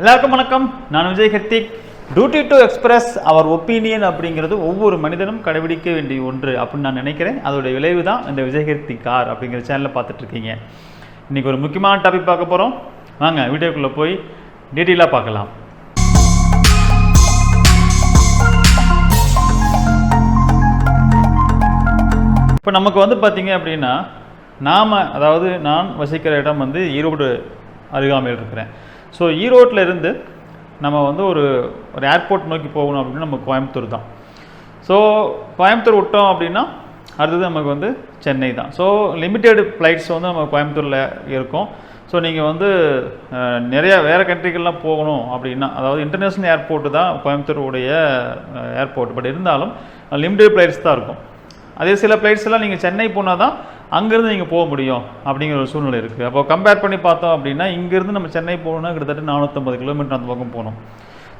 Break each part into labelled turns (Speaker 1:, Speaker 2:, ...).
Speaker 1: எல்லாருக்கும் வணக்கம். நான் Vijay Hardhik. Duty to express our opinion அப்படிங்கிறது ஒவ்வொரு மனிதனும் கடைபிடிக்க வேண்டிய ஒன்று அப்படின்னு நான் நினைக்கிறேன். அதோடைய விளைவு தான் இந்த விஜய் ஹர்த்திக் கார் அப்படிங்கிற சேனலில் பார்த்துட்ருக்கீங்க. இன்றைக்கி ஒரு முக்கியமான டாபிக் பார்க்க போகிறோம். வாங்க வீடியோக்குள்ளே போய் டீட்டெயிலாக பார்க்கலாம். இப்போ நமக்கு பார்த்தீங்க அப்படின்னா நான் வசிக்கிற இடம் ஈரோடு அருகாமையில் இருக்கிறேன். ஸோ ஈரோட்டில் இருந்து நம்ம ஒரு ஏர்போர்ட் நோக்கி போகணும் அப்படின்னா நம்ம கோயம்புத்தூர் தான். ஸோ கோயம்புத்தூர் விட்டோம் அப்படின்னா அடுத்தது நமக்கு சென்னை தான். ஸோ லிமிட்டெட் ஃப்ளைட்ஸ் நம்ம கோயம்புத்தூரில் இருக்கும். ஸோ நீங்கள் நிறையா வேறு கண்ட்ரிகள்லாம் போகணும் அப்படின்னா, அதாவது இன்டர்நேஷ்னல் ஏர்போர்ட்டு தான் கோயம்புத்தூருடைய ஏர்போர்ட். பட் இருந்தாலும் லிமிட்டெட் ஃப்ளைட்ஸ் தான் இருக்கும். அதே சில ஃப்ளைட்ஸ் எல்லாம் நீங்கள் சென்னை போனால் தான் அங்கேருந்து நீங்கள் போக முடியும் அப்படிங்கிற ஒரு சூழ்நிலை இருக்குது. அப்போ கம்பேர் பண்ணி பார்த்தோம் அப்படின்னா இங்கேருந்து நம்ம சென்னை போகணுன்னா கிட்டத்தட்ட 450 கிலோமீட்டர் அந்த பக்கம் போகணும்.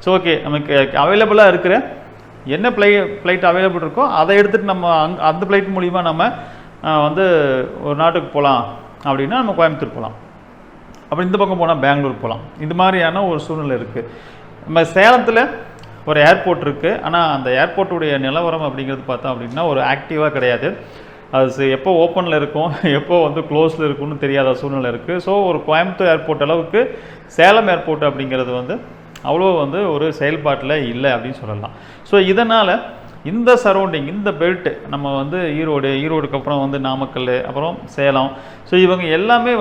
Speaker 1: ஸோ ஓகே, நமக்கு அவைலபிளாக இருக்கிற என்ன ஃப்ளைட் அவைலபிள் இருக்கோ அதை எடுத்துகிட்டு நம்ம அந்த ஃப்ளைட் மூலிமா நம்ம ஒரு நாட்டுக்கு போகலாம் அப்படின்னா நம்ம கோயம்புத்தூர் போகலாம். அப்படி இந்த பக்கம் போனால் பெங்களூர் போகலாம். இது மாதிரியான ஒரு சூழ்நிலை இருக்குது. நம்ம சேலத்தில் ஒரு ஏர்போர்ட் இருக்குது. ஆனால் அந்த ஏர்போர்ட்டுடைய நிலவரம் அப்படிங்கிறது பார்த்தோம் அப்படின்னா ஒரு ஆக்டிவாக கிடையாது. அது எப்போ ஓப்பனில் இருக்கும், எப்போ க்ளோஸில் இருக்குன்னு தெரியாத சூழ்நிலை இருக்குது. ஸோ ஒரு கோயம்புத்தூர் ஏர்போர்ட் அளவுக்கு சேலம் ஏர்போர்ட் அப்படிங்கிறது அவ்வளோ ஒரு செயல்பாட்டில் இல்லை அப்படின்னு சொல்லலாம். ஸோ இதனால் இந்த சரௌண்டிங், இந்த பெல்ட்டு நம்ம ஈரோடுக்கு அப்புறம் நாமக்கல், அப்புறம் சேலம், ஸோ இவங்க எல்லாமே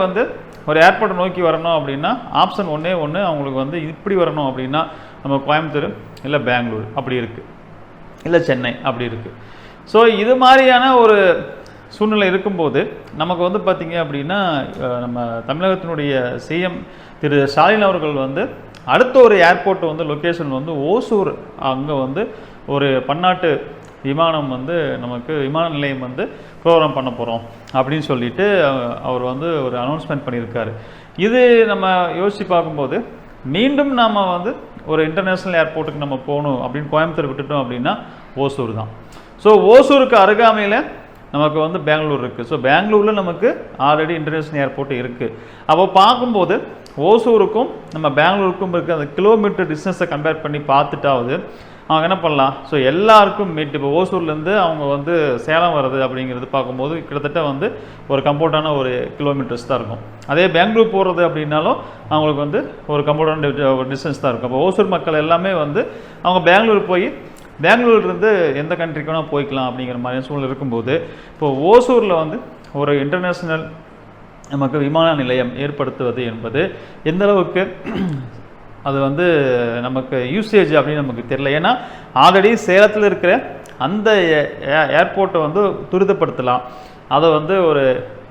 Speaker 1: ஒரு ஏர்போர்ட்டை நோக்கி வரணும் அப்படின்னா ஆப்ஷன் ஒன்றே ஒன்று, அவங்களுக்கு இப்படி வரணும் அப்படின்னா நம்ம கோயம்புத்தூர் இல்லை பெங்களூர் அப்படி இருக்குது, இல்லை சென்னை அப்படி இருக்குது. ஸோ இது மாதிரியான ஒரு சூழ்நிலை இருக்கும்போது நமக்கு பார்த்திங்க அப்படின்னா நம்ம தமிழகத்தினுடைய சிஎம் திரு ஸ்டாலின் அவர்கள் அடுத்த ஒரு ஏர்போர்ட் லொக்கேஷன் ஓசூர், அங்கே ஒரு பன்னாட்டு விமானம் நமக்கு விமான நிலையம் ப்ரோக்ராம் பண்ண போகிறோம் அப்படின்னு சொல்லிட்டு அவர் ஒரு அனௌன்ஸ்மெண்ட் பண்ணியிருக்காரு. இது நம்ம யோசித்து பார்க்கும்போது மீண்டும் நாம் ஒரு இன்டர்நேஷ்னல் ஏர்போர்ட்டுக்கு நம்ம போகணும் அப்படின்னு கோயம்புத்தூர் விட்டுட்டோம் அப்படின்னா ஓசூர் தான். ஸோ ஓசூருக்கு அருகாமையில் நமக்கு பெங்களூர் இருக்குது. ஸோ பெங்களூரில் நமக்கு ஆல்ரெடி இன்டர்நேஷ்னல் ஏர்போர்ட் இருக்குது. அப்போ பார்க்கும்போது ஓசூருக்கும் நம்ம பெங்களூருக்கும் இருக்க அந்த கிலோமீட்டர் டிஸ்டன்ஸை கம்பேர் பண்ணி பார்த்துட்டாவது அவங்க என்ன பண்ணலாம். ஸோ எல்லாருக்கும் இப்போ ஓசூர்லேருந்து அவங்க சேலம் வர்றது அப்படிங்கிறது பார்க்கும்போது கிட்டத்தட்ட ஒரு கம்ஃபர்டான ஒரு கிலோமீட்டர்ஸ் தான் இருக்கும். அதே பெங்களூர் போகிறது அப்படின்னாலும் அவங்களுக்கு ஒரு கம்ஃபர்டான டிஸ்டன்ஸ் தான் இருக்கும். அப்போ ஓசூர் மக்கள் எல்லாமே அவங்க பெங்களூர் போய் பெங்களூர்லேருந்து எந்த கண்ட்ரிக்கு வேணால் போய்க்கலாம் அப்படிங்கிற மாதிரி சூழ்நிலை இருக்கும்போது இப்போ ஓசூரில் ஒரு இன்டர்நேஷ்னல் நமக்கு விமான நிலையம் ஏற்படுத்துவது என்பது எந்த அளவுக்கு அது நமக்கு யூசேஜ் அப்படின்னு நமக்கு தெரியல. ஏன்னா ஆல்ரெடி சேலத்தில் இருக்கிற அந்த ஏர்போர்ட்டை துரிதப்படுத்தலாம். அதை ஒரு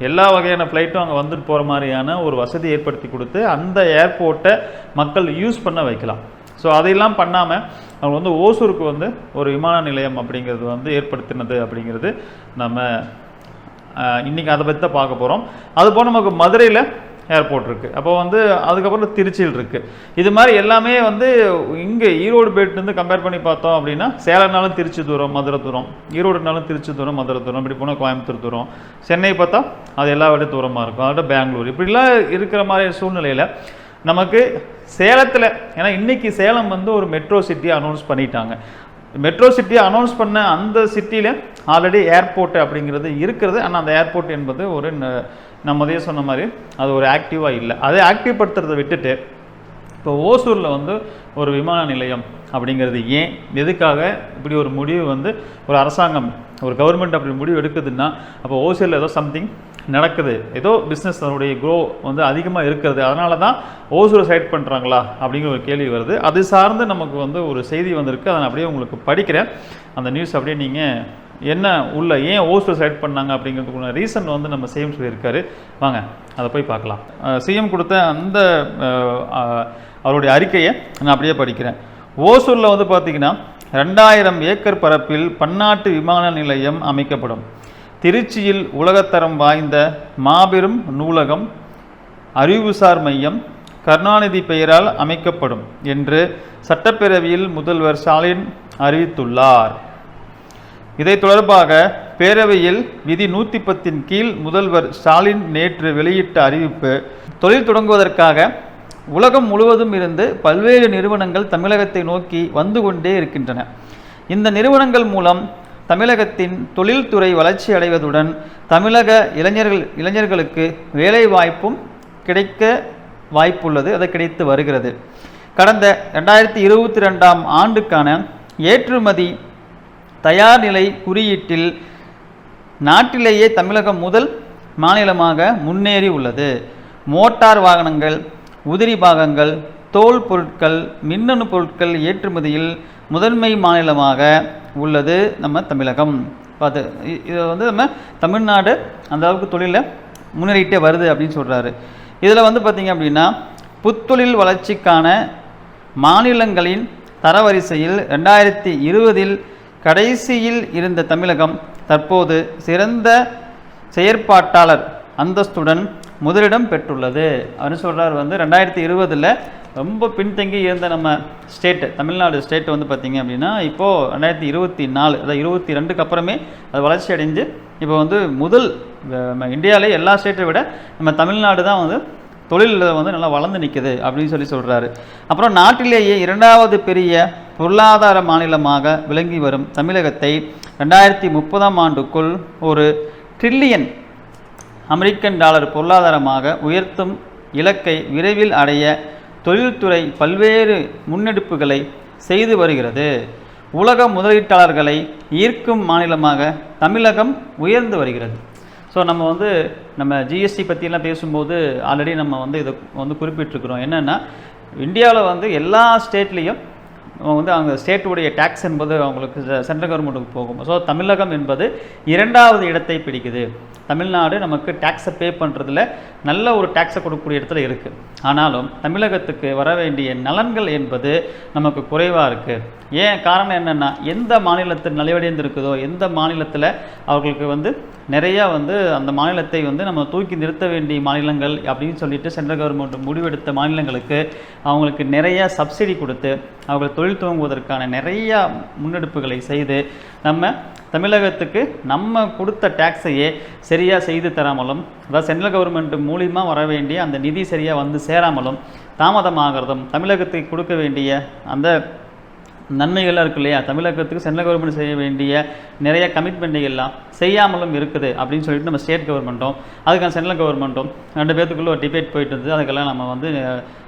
Speaker 1: எல்லா வகையான ஃப்ளைட்டும் அங்கே வந்துட்டு போகிற மாதிரியான ஒரு வசதி ஏற்படுத்தி கொடுத்து அந்த ஏர்போர்ட்டை மக்கள் யூஸ் பண்ண வைக்கலாம். ஸோ அதையெல்லாம் பண்ணாமல் அவங்க ஓசூருக்கு ஒரு விமான நிலையம் அப்படிங்கிறது ஏற்படுத்தினது அப்படிங்கிறது நம்ம இன்றைக்கி அதை பற்றி தான் பார்க்க போகிறோம். அதுபோல் நமக்கு மதுரையில் ஏர்போர்ட் இருக்குது. அப்போ அதுக்கப்புறம் திருச்சியில் இருக்குது. இது மாதிரி எல்லாமே இங்கே ஈரோடு பெல்ட்லேருந்து கம்பேர் பண்ணி பார்த்தோம் அப்படின்னா சேலம்னாலும் திருச்சி தூரம், மதுரை தூரம், ஈரோடுனாலும் திருச்சி தூரம், மதுரை தூரம், இப்படி போனால் கோயம்புத்தூர் தூரம், சென்னை பார்த்தா அது எல்லா விட தூரமாக இருக்கும். அதோட பெங்களூர் இப்படிலாம் இருக்கிற மாதிரி சூழ்நிலையில் நமக்கு சேலத்தில், ஏன்னா இன்றைக்கி சேலம் ஒரு மெட்ரோ சிட்டியை அனௌன்ஸ் பண்ணிட்டாங்க. மெட்ரோ சிட்டியை அனௌன்ஸ் பண்ண அந்த சிட்டியில் ஆல்ரெடி ஏர்போர்ட் அப்படிங்கிறது இருக்கிறது. ஆனால் அந்த ஏர்போர்ட் என்பது ஒரு நம்ம அதே சொன்ன மாதிரி அது ஒரு ஆக்டிவாக இல்லை. அதை ஆக்டிவ் படுத்துறதை விட்டுட்டு இப்போ ஓசூரில் ஒரு விமான நிலையம் அப்படிங்கிறது ஏன், எதுக்காக இப்படி ஒரு முடிவு ஒரு அரசாங்கம், ஒரு கவர்மெண்ட் அப்படி முடிவு எடுக்குதுன்னா அப்போ ஓசூரில் ஏதோ சம்திங் நடக்குது, ஏதோ பிஸ்னஸ் அதனுடைய க்ரோ அதிகமாக இருக்கிறது, அதனால தான் ஓசூரை சைட் பண்ணுறாங்களா அப்படிங்கிற ஒரு கேள்வி வருது. அது சார்ந்து நமக்கு ஒரு செய்தி வந்திருக்கு. அதை நான் அப்படியே உங்களுக்கு படிக்கிறேன். அந்த நியூஸ் அப்படியே நீங்கள் என்ன உள்ள ஏன் ஓசூர் சைட் பண்ணாங்க அப்படிங்கிறதுக்குள்ள ரீசன் நம்ம சிஎம் சொல்லியிருக்காரு. வாங்க அதை போய் பார்க்கலாம். சிஎம் கொடுத்த அந்த அவருடைய அறிக்கையை நான் அப்படியே படிக்கிறேன். ஓசூரில் பார்த்திங்கன்னா 2000 ஏக்கர் பரப்பில் பன்னாட்டு விமான நிலையம் அமைக்கப்படும். திருச்சியில் உலகத்தரம் வாய்ந்த மாபெரும் நூலகம், அறிவுசார் மையம் கருணாநிதி பெயரால் அமைக்கப்படும் என்று சட்டப்பேரவையில் முதல்வர் ஸ்டாலின் அறிவித்துள்ளார். இதை தொடர்பாக பேரவையில் விதி 110 கீழ் முதல்வர் ஸ்டாலின் நேற்று வெளியிட்ட அறிவிப்பு, தொழில் தொடங்குவதற்காக உலகம் முழுவதும் இருந்து பல்வேறு நிறுவனங்கள் தமிழகத்தை நோக்கி வந்து கொண்டே இருக்கின்றன. இந்த நிறுவனங்கள் மூலம் தமிழகத்தின் தொழில்துறை வளர்ச்சி அடைவதுடன் தமிழக இளைஞர்களுக்கு வேலை வாய்ப்பும் கிடைக்க வாய்ப்புள்ளது, அது கிடைத்து வருகிறது. கடந்த 2022ஆம் ஆண்டுக்கான ஏற்றுமதி தயார் நிலை குறியீட்டில் நாட்டிலேயே தமிழகம் முதல் மாநிலமாக முன்னேறி உள்ளது. மோட்டார் வாகனங்கள், உதிரி பாகங்கள், தோல் பொருட்கள், மின்னணு பொருட்கள் ஏற்றுமதியில் முதன்மை மாநிலமாக உள்ளது நம்ம தமிழகம். பார்த்து இதை வந்து நம்ம தமிழ்நாடு அந்த அளவுக்கு தொழிலில் முன்னேறிட்டே வருது அப்படின்னு சொல்கிறாரு. இதில் வந்து பார்த்திங்க அப்படின்னா புத்தொழில் வளர்ச்சிக்கான மாநிலங்களின் தரவரிசையில் 2020இல் கடைசியில் இருந்த தமிழகம் தற்போது சிறந்த செயற்பாட்டாளர் அந்தஸ்துடன் முதலிடம் பெற்றுள்ளது அப்படின்னு சொல்கிறார். வந்து 2020இல் ரொம்ப பின்தங்கி இருந்த நம்ம ஸ்டேட்டு தமிழ்நாடு ஸ்டேட்டு வந்து பார்த்திங்க அப்படின்னா இப்போது 2024 அதாவது 22க்கு அப்புறமே அது வளர்ச்சி அடைஞ்சு இப்போ வந்து முதல் நம்ம இந்தியாவிலே எல்லா ஸ்டேட்டை விட நம்ம தமிழ்நாடு தான் வந்து தொழிலில் வந்து நல்லா வளர்ந்து நிற்குது அப்படின்னு சொல்கிறாரு. அப்புறம் நாட்டிலேயே 2வது பெரிய பொருளாதார மாநிலமாக விளங்கி வரும் தமிழகத்தை 2030ஆம் ஆண்டுக்குள் ஒரு ட்ரில்லியன் அமெரிக்கன் டாலர் பொருளாதாரமாக உயர்த்தும் இலக்கை விரைவில் அடைய தொழில்துறை பல்வேறு முன்னெடுப்புகளை செய்து வருகிறது. உலக முதலீட்டாளர்களை ஈர்க்கும் மாநிலமாக தமிழகம் உயர்ந்து வருகிறது. ஸோ நம்ம ஜிஎஸ்டி பற்றிலாம் பேசும்போது ஆல்ரெடி நம்ம வந்து இதை வந்து குறிப்பிட்டிருக்கிறோம். என்னென்னா இந்தியாவில் வந்து எல்லா ஸ்டேட்லேயும் வந்து அவங்க ஸ்டேட்டுடைய டேக்ஸ் என்பது அவங்களுக்கு சென்ட்ரல் கவர்மெண்ட்டுக்கு போகும். ஸோ தமிழகம் என்பது 2வது இடத்தை பிடிக்குது. தமிழ்நாடு நமக்கு டேக்ஸை பே பண்ணுறதுல நல்ல ஒரு டேக்ஸை கொடுக்கக்கூடிய இடத்துல இருக்குது. ஆனாலும் தமிழகத்துக்கு வர வேண்டிய நலன்கள் என்பது நமக்கு குறைவாக இருக்குது. ஏன் காரணம் என்னென்னா எந்த மாநிலத்தில் நலிவடைந்திருக்குதோ, எந்த மாநிலத்தில் அவர்களுக்கு வந்து நிறையா வந்து அந்த மாநிலத்தை வந்து நம்ம தூக்கி நிறுத்த வேண்டிய மாநிலங்கள் அப்படின்னு சொல்லிட்டு சென்ட்ரல் கவர்மெண்ட் முடிவெடுத்த மாநிலங்களுக்கு அவங்களுக்கு நிறையா சப்சிடி கொடுத்து அவர்கள் தொழில் துவங்குவதற்கான நிறையா முன்னெடுப்புகளை செய்து நம்ம தமிழகத்துக்கு நம்ம கொடுத்த டேக்ஸையே சரியாக செய்து தராமலும், அதாவது சென்ட்ரல் கவர்மெண்ட் மூலிமா வர வேண்டிய அந்த நிதி சரியாக வந்து சேராமலும் தாமதமாகிறதும், தமிழகத்துக்கு கொடுக்க வேண்டிய அந்த நன்மைகள்லாம் இருக்கு இல்லையா, தமிழகத்துக்கு சென்ட்ரல் கவர்மெண்ட் செய்ய வேண்டிய நிறைய கமிட்மெண்ட்டுகள்லாம் செய்யாமலும் இருக்குது அப்படின்னு சொல்லிட்டு நம்ம ஸ்டேட் கவர்மெண்ட்டும் அதுக்கான சென்ட்ரல் கவர்மெண்ட்டும் 2 பேர்த்துக்குள்ளே ஒரு டிபேட் போயிட்டு இருந்தது. அதுக்கெல்லாம் நம்ம வந்து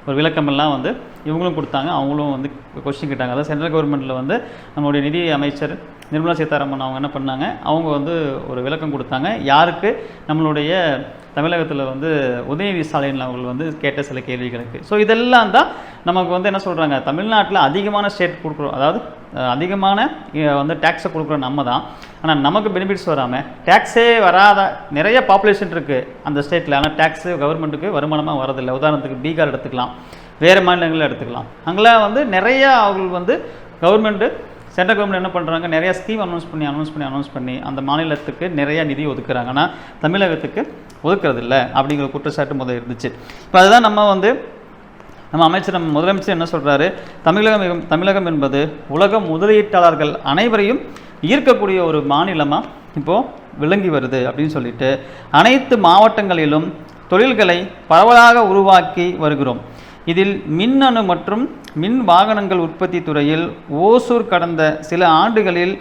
Speaker 1: ஒரு விளக்கமெல்லாம் வந்து இவங்களும் கொடுத்தாங்க, அவங்களும் வந்து கொஸ்டின் கேட்டாங்க. அதாவது சென்ட்ரல் கவர்மெண்ட்டில் வந்து நம்மளுடைய நிதி அமைச்சர் நிர்மலா சீதாராமன் அவங்க என்ன பண்ணாங்க, அவங்க வந்து ஒரு விளக்கம் கொடுத்தாங்க. யாருக்கு நம்மளுடைய தமிழகத்தில் வந்து உதயநிதி ஸ்டாலின் அவர்கள் வந்து கேட்ட சில கேள்விகளுக்கு. ஸோ இதெல்லாம் தான் நமக்கு வந்து என்ன சொல்கிறாங்க, தமிழ்நாட்டில் அதிகமான ஸ்டேட் கொடுக்குறோம், அதாவது அதிகமான வந்து டேக்ஸை கொடுக்குறோம் நம்ம தான். ஆனால் நமக்கு பெனிஃபிட்ஸ் வராமல் டேக்ஸே வராத நிறைய பாப்புலேஷன் இருக்குது அந்த ஸ்டேட்டில். ஆனால் டேக்ஸு கவர்மெண்ட்டுக்கு வருமானமாக வரதில்லை. உதாரணத்துக்கு பீகார் எடுத்துக்கலாம், வேறு மாநிலங்களில் எடுத்துக்கலாம். அங்கெல்லாம் வந்து நிறையா அவர்கள் வந்து கவர்மெண்ட்டு சென்ட்ரல் கவர்மெண்ட் என்ன பண்ணுறாங்க, நிறையா ஸ்கீம் அனௌன்ஸ் பண்ணி அந்த மாநிலத்துக்கு நிறையா நிதி ஒதுக்குறாங்க. ஆனால் தமிழகத்துக்கு ஒதுக்குறதில்ல அப்படிங்கிற குற்றச்சாட்டு முதல் இருந்துச்சு. இப்போ அதுதான் நம்ம முதலமைச்சர் என்ன சொல்கிறாரு, தமிழகம் என்பது உலக முதலீட்டாளர்கள் அனைவரையும் ஈர்க்கக்கூடிய ஒரு மாநிலமாக இப்போது விளங்கி வருது அப்படின்னு சொல்லிட்டு அனைத்து மாவட்டங்களிலும் தொழில்களை பரவலாக உருவாக்கி வருகிறோம். இதில் மின்னணு மற்றும் மின் வாகனங்கள் உற்பத்தி துறையில் ஓசூர் கடந்த சில ஆண்டுகளில்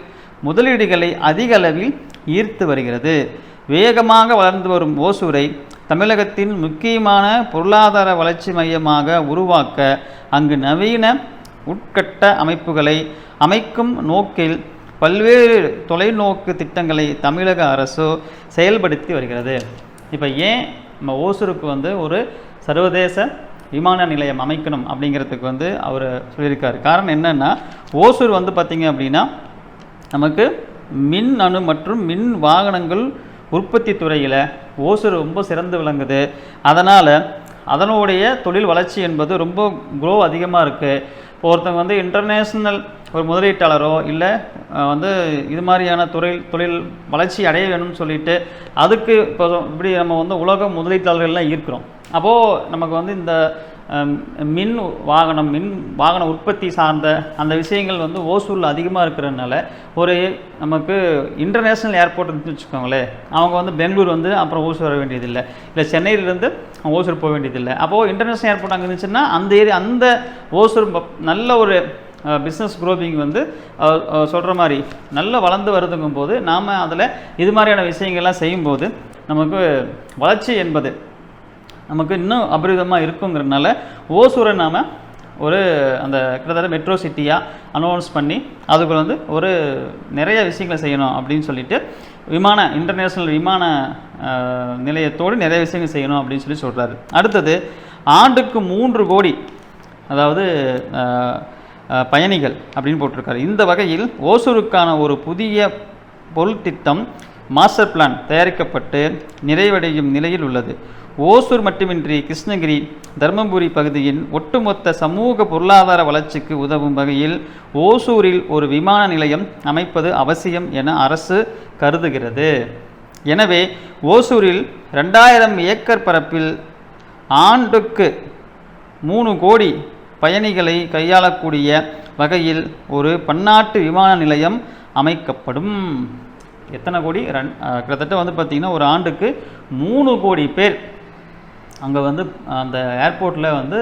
Speaker 1: முதலீடுகளை அதிக அளவில் ஈர்த்து வருகிறது. வேகமாக வளர்ந்து வரும் ஓசூரை தமிழகத்தின் முக்கியமான பொருளாதார வளர்ச்சி மையமாக உருவாக்க அங்கு நவீன உட்கட்ட அமைப்புகளை அமைக்கும் நோக்கில் பல்வேறு தொலைநோக்கு திட்டங்களை தமிழக அரசு செயல்படுத்தி வருகிறது. இப்போ ஏன் நம்ம ஓசூருக்கு வந்து ஒரு சர்வதேச விமான நிலையம் அமைக்கணும் அப்படிங்கிறதுக்கு வந்து அவர் சொல்லியிருக்காரு. காரணம் என்னென்னா, ஓசூர் வந்து பார்த்திங்க அப்படின்னா நமக்கு மின் அணு மற்றும் மின் வாகனங்கள் உற்பத்தி துறையில் ஓசூர் ரொம்ப சிறந்து விளங்குது. அதனால் அதனுடைய தொழில் வளர்ச்சி என்பது ரொம்ப க்ரோ அதிகமாக இருக்குது. இப்போ ஒருத்தவங்க வந்து இன்டர்நேஷ்னல் ஒரு முதலீட்டாளரோ இல்லை வந்து இது மாதிரியான தொழில் வளர்ச்சி அடைய வேணும்னு சொல்லிட்டு அதுக்கு இப்போ இப்படி நம்ம வந்து உலக முதலீட்டாளர்கள்லாம் ஈர்க்கிறோம். அப்போது நமக்கு வந்து இந்த மின் வாகன உற்பத்தி சார்ந்த அந்த விஷயங்கள் வந்து ஓசூரில் அதிகமாக இருக்கிறதுனால ஒரு நமக்கு இன்டர்நேஷ்னல் ஏர்போர்ட் இருந்துன்னு வச்சுக்கோங்களேன், அவங்க வந்து பெங்களூர் வந்து அப்புறம் ஓசூர் வர வேண்டியதில்லை, இல்லை சென்னையிலேருந்து ஓசூர் போக வேண்டியதில்லை. அப்போது இன்டர்நேஷ்னல் ஏர்போர்ட் அங்கே இருந்துச்சுன்னா அந்த ஓசூர் நல்ல ஒரு பிஸ்னஸ் க்ரோவிங் வந்து சொல்கிற மாதிரி நல்லா வளர்ந்து வருதுங்கும் போது நாம் அதில் இது மாதிரியான விஷயங்கள்லாம் செய்யும்போது நமக்கு வளர்ச்சி என்பது நமக்கு இன்னும் அபரிதமாக இருக்குங்கிறதுனால ஓசூரை நாம் ஒரு அந்த கிட்டத்தட்ட மெட்ரோ சிட்டியாக அனௌன்ஸ் பண்ணி அதுக்கு வந்து ஒரு நிறைய விஷயங்களை செய்யணும் அப்படின்னு சொல்லிட்டு இன்டர்நேஷ்னல் விமான நிலையத்தோடு நிறைய விஷயங்கள் செய்யணும் அப்படின்னு சொல்கிறாரு. அடுத்தது ஆண்டுக்கு 3 கோடி அதாவது பயணிகள் அப்படின்னு போட்டிருக்காரு. இந்த வகையில் ஓசூருக்கான ஒரு புதிய பொருள் திட்டம் மாஸ்டர் பிளான் தயாரிக்கப்பட்டு நிறைவடையும் நிலையில் உள்ளது. ஓசூர் மட்டுமின்றி கிருஷ்ணகிரி, தர்மபுரி பகுதியின் ஒட்டுமொத்த சமூக பொருளாதார வளர்ச்சிக்கு உதவும் வகையில் ஓசூரில் ஒரு விமான நிலையம் அமைப்பது அவசியம் என அரசு கருதுகிறது. எனவே ஓசூரில் 2000 ஏக்கர் பரப்பில் ஆண்டுக்கு 3 கோடி பயணிகளை கையாளக்கூடிய வகையில் ஒரு பன்னாட்டு விமான நிலையம் அமைக்கப்படும். எத்தனை கோடி? கிட்டத்தட்ட வந்து பார்த்திங்கன்னா ஒரு ஆண்டுக்கு 3 கோடி பேர் அங்கே வந்து அந்த ஏர்போர்ட்டில் வந்து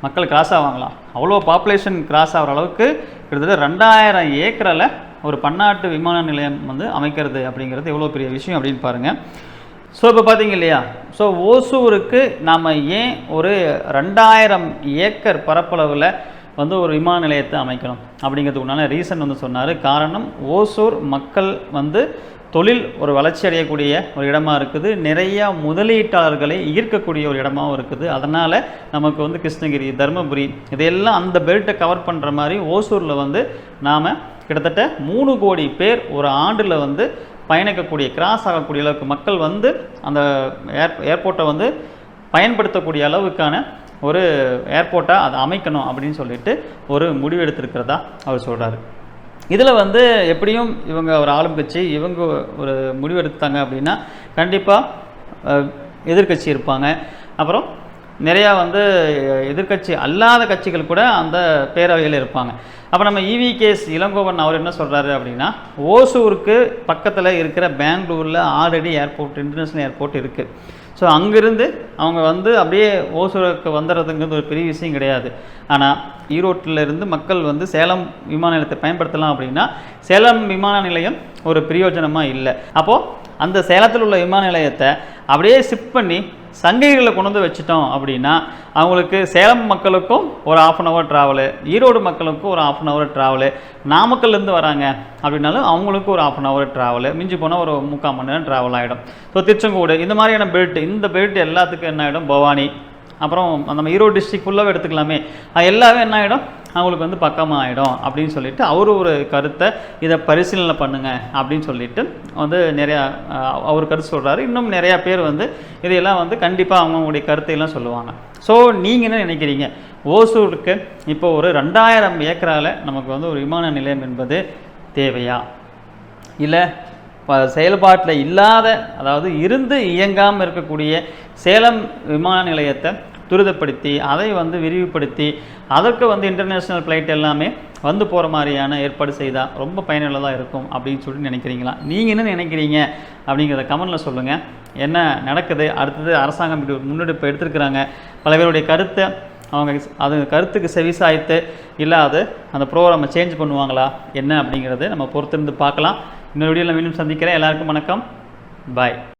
Speaker 1: மக்கள் கிராஸ் ஆவாங்களாம். அவ்வளோ பாப்புலேஷன் கிராஸ் ஆகிற அளவுக்கு கிட்டத்தட்ட 2000 ஏக்கரில் ஒரு பன்னாட்டு விமான நிலையம் வந்து அமைக்கிறது அப்படிங்கிறது எவ்வளோ பெரிய விஷயம் அப்படின்னு பாருங்கள். ஸோ இப்போ பார்த்தீங்க இல்லையா, ஸோ ஓசூருக்கு நாம் ஏன் ஒரு 2000 ஏக்கர் பரப்பளவில் வந்து ஒரு விமான நிலையத்தை அமைக்கணும் அப்படிங்கிறதுக்கு உண்டான ரீசன் வந்து சொன்னார். காரணம், ஓசூர் மக்கள் வந்து தொழில் ஒரு வளர்ச்சி அடையக்கூடிய ஒரு இடமா இருக்குது, நிறையா முதலீட்டாளர்களை ஈர்க்கக்கூடிய ஒரு இடமாகவும் இருக்குது. அதனால் நமக்கு வந்து கிருஷ்ணகிரி, தர்மபுரி இதையெல்லாம் அந்த பெல்ட்டை கவர் பண்ணுற மாதிரி ஓசூரில் வந்து நாம் கிட்டத்தட்ட 3 கோடி பேர் ஒரு ஆண்டில் வந்து பயணிக்கக்கூடிய கிராஸ் ஆகக்கூடிய அளவுக்கு மக்கள் வந்து அந்த ஏர்போர்ட்டை வந்து பயன்படுத்தக்கூடிய அளவுக்கான ஒரு ஏர்போர்ட்டாக அதை அமைக்கணும் அப்படின்னு சொல்லிட்டு ஒரு முடிவு எடுத்திருக்கிறதா அவர் சொல்கிறாரு. இதில் வந்து எப்படியும் இவங்க ஒரு ஆளும் கட்சி இவங்க ஒரு முடிவு எடுத்தாங்க அப்படின்னா கண்டிப்பாக எதிர்கட்சி இருப்பாங்க, அப்புறம் நிறையா வந்து எதிர்கட்சி அல்லாத கட்சிகள் கூட அந்த பேரவையில் இருப்பாங்க. அப்போ நம்ம EVKS இளங்கோவன் அவர் என்ன சொல்கிறாரு அப்படின்னா, ஓசூருக்கு பக்கத்தில் இருக்கிற பெங்களூரில் ஆல்ரெடி ஏர்போர்ட், இன்டர்நேஷ்னல் ஏர்போர்ட் இருக்குது. ஸோ அங்கேருந்து அவங்க வந்து அப்படியே ஓசூருக்கு வந்துடுறதுங்கிறது ஒரு பெரிய விஷயம் கிடையாது. ஆனால் ஈரோட்டிலிருந்து மக்கள் வந்து சேலம் விமான நிலையத்தை பயன்படுத்தலாம் அப்படின்னா சேலம் விமான நிலையம் ஒரு பிரயோஜனமாக இல்லை. அப்போது அந்த சேலத்தில் உள்ள விமான நிலையத்தை அப்படியே ஷிஃப்ட் பண்ணி சங்ககிரியில் கொண்டு வந்து வச்சுட்டோம் அப்படின்னா அவங்களுக்கு சேலம் மக்களுக்கும் ஒரு 1/2 hour ட்ராவலு, ஈரோடு மக்களுக்கும் ஒரு 1/2 hour ட்ராவலு, நாமக்கல்லேருந்து வராங்க அப்படின்னாலும் அவங்களுக்கு ஒரு 1/2 hour ட்ராவலு, மிஞ்சி போனால் ஒரு 3/4 மணி நேரம் ட்ராவல் ஆகிடும். ஸோ திருச்செங்கோடு இந்த மாதிரியான பெல்ட், இந்த பெல்ட் எல்லாத்துக்கும் என்ன ஆகிடும், பவானி, அப்புறம் நம்ம ஈரோடு டிஸ்ட்ரிக் ஃபுல்லாகவே எடுத்துக்கலாமே, அது எல்லாமே என்ன ஆகிடும், அவங்களுக்கு வந்து பக்கமாக ஆகிடும் அப்படின்னு சொல்லிட்டு அவர் ஒரு கருத்தை இதை பரிசீலனை பண்ணுங்க அப்படின்னு சொல்லிட்டு வந்து நிறையா அவர் கருத்து சொல்கிறாரு. இன்னும் நிறையா பேர் வந்து இதையெல்லாம் வந்து கண்டிப்பாக அவங்களுடைய கருத்தையெல்லாம் சொல்லுவாங்க. ஸோ நீங்கள் என்ன நினைக்கிறீங்க, ஓசூருக்கு இப்போ ஒரு 2000 ஏக்கரால் நமக்கு வந்து ஒரு விமான நிலையம் என்பது தேவையா, இல்லை செயல்பாட்டில் இல்லாத, அதாவது இருந்து இயங்காமல் இருக்கக்கூடிய சேலம் விமான நிலையத்தை துரிதப்படுத்தி அதை வந்து விரிவுபடுத்தி அதற்கு வந்து இன்டர்நேஷ்னல் ஃப்ளைட் எல்லாமே வந்து போகிற மாதிரியான ஏற்பாடு செய்தால் ரொம்ப பயனுள்ளதாக இருக்கும் அப்படின்னு சொல்லிட்டு நினைக்கிறீங்களா? நீங்கள் என்ன நினைக்கிறீங்க அப்படிங்கிறத கமெண்டில் சொல்லுங்கள். என்ன நடக்குது, அடுத்தது அரசாங்கம் இப்படி ஒரு முன்னெடுப்பு எடுத்துருக்குறாங்க, பல பேருடைய கருத்தை அவங்க அது கருத்துக்கு செவிசாய்த்து இல்லாது அந்த ப்ரோக்ராமை சேஞ்ச் பண்ணுவாங்களா என்ன அப்படிங்கிறது நம்ம பொறுத்திருந்து பார்க்கலாம். இன்னொரு வீடியோவில் மீண்டும் சந்திக்கிறேன். எல்லாருக்கும் வணக்கம், பாய்.